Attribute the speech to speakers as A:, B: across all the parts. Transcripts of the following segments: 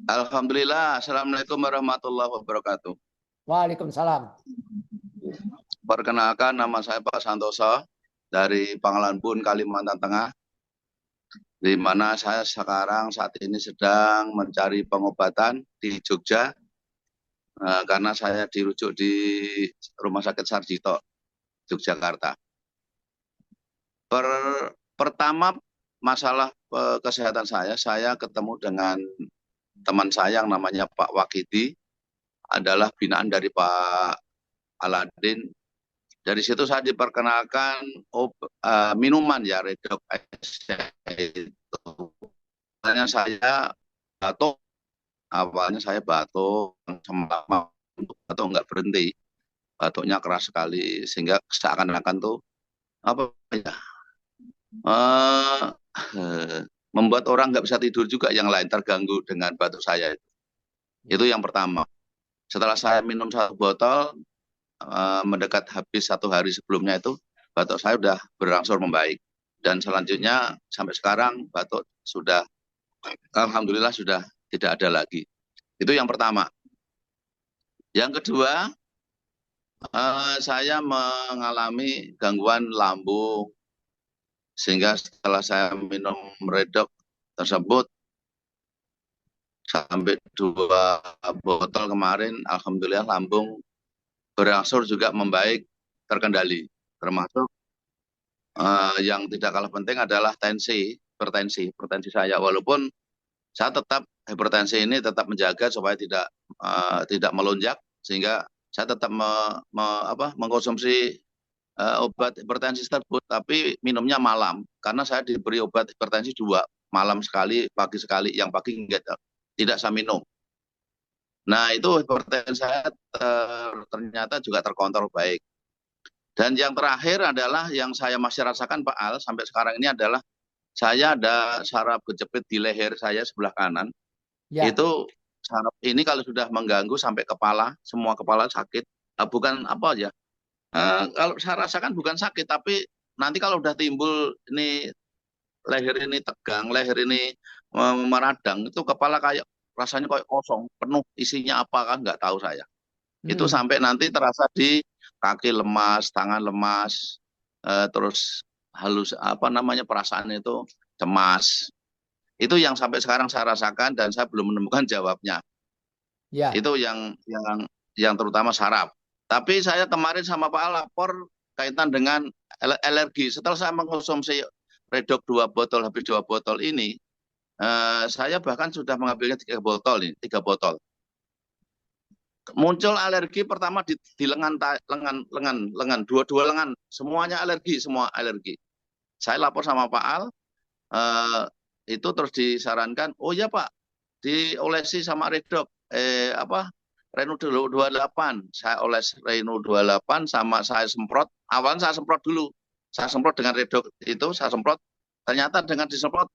A: Alhamdulillah. Assalamualaikum warahmatullahi wabarakatuh.
B: Waalaikumsalam.
A: Perkenalkan, nama saya Pak Santoso dari Pangkalan Bun, Kalimantan Tengah, di mana saya sekarang saat ini sedang mencari pengobatan di Jogja, karena saya dirujuk di Rumah Sakit Sarjito, Yogyakarta. Pertama, masalah kesehatan saya ketemu dengan teman saya yang namanya Pak Wakidi, adalah binaan dari Pak Aladin. Dari situ saya diperkenalkan minuman ya, Redox itu. Awalnya saya batuk, semalam batuk nggak berhenti, batuknya keras sekali sehingga seakan-akan tuh apa ya, membuat orang nggak bisa tidur juga, yang lain terganggu dengan batuk saya itu. Itu yang pertama. Setelah saya minum satu botol, mendekat habis satu hari sebelumnya itu, batuk saya sudah berangsur membaik. Dan selanjutnya sampai sekarang batuk sudah, alhamdulillah sudah tidak ada lagi. Itu yang pertama. Yang kedua, saya mengalami gangguan lambung, sehingga setelah saya minum Redox tersebut sampai 2 botol kemarin, alhamdulillah lambung berangsur juga membaik, terkendali. Termasuk yang tidak kalah penting adalah hipertensi saya. Walaupun saya tetap, hipertensi ini tetap menjaga supaya tidak melonjak, sehingga saya tetap mengkonsumsi obat hipertensi tersebut, tapi minumnya malam, karena saya diberi obat hipertensi 2, malam sekali, pagi sekali. Yang pagi tidak saya minum. Nah, itu hipertensi saya ternyata juga terkontrol baik. Dan yang terakhir adalah yang saya masih rasakan, Pak Al, sampai sekarang ini adalah saya ada saraf kejepit di leher saya sebelah kanan.
B: Ya.
A: Itu saraf ini kalau sudah mengganggu sampai kepala, semua kepala sakit. Bukan apa aja. Kalau saya rasakan bukan sakit, tapi nanti kalau udah timbul ini, leher ini tegang, leher ini meradang, itu kepala kayak rasanya kayak kosong, penuh, isinya apa kan nggak tahu saya. Itu sampai nanti terasa di kaki lemas, tangan lemas, terus halus, perasaan itu cemas. Itu yang sampai sekarang saya rasakan dan saya belum menemukan jawabnya.
B: Ya.
A: Itu yang terutama saraf. Tapi saya kemarin sama Pak Al lapor kaitan dengan alergi. Setelah saya mengkonsumsi Redox 2 botol, habis 2 botol ini, saya bahkan sudah mengambilnya 3 botol ini, 3 botol. Muncul alergi pertama di lengan, dua lengan, semuanya alergi, semua alergi. Saya lapor sama Pak Al, itu terus disarankan, oh ya Pak, diolesi sama Redox, Renu 28. Saya oles Renu 28 sama saya semprot. Awalnya saya semprot dulu. Saya semprot dengan Redox itu, saya semprot. Ternyata dengan disemprot,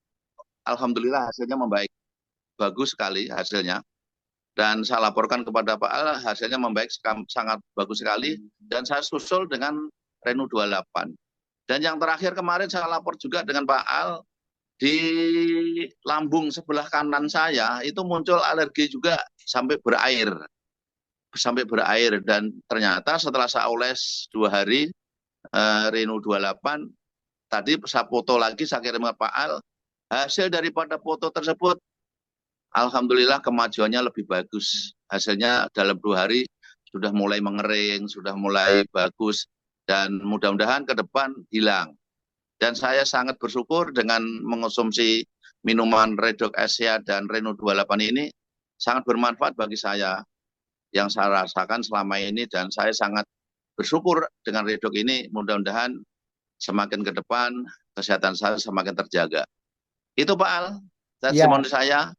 A: alhamdulillah hasilnya membaik. Bagus sekali hasilnya. Dan saya laporkan kepada Pak Al, hasilnya membaik sangat bagus sekali. Dan saya susul dengan Renu 28. Dan yang terakhir kemarin saya lapor juga dengan Pak Al, di lambung sebelah kanan saya itu muncul alergi juga sampai berair. Dan ternyata setelah saya oles 2 hari Renu 28, tadi saya foto lagi, saya kirim ke Pak Al, hasil daripada foto tersebut alhamdulillah kemajuannya lebih bagus. Hasilnya dalam 2 hari sudah mulai mengering, sudah mulai bagus, dan mudah-mudahan ke depan hilang. Dan saya sangat bersyukur dengan mengonsumsi minuman Redox Asia dan Renu 28 ini, sangat bermanfaat bagi saya yang saya rasakan selama ini, dan saya sangat bersyukur dengan Redox ini. Mudah-mudahan semakin ke depan kesehatan saya semakin terjaga. Itu Pak Al, testimoni saya.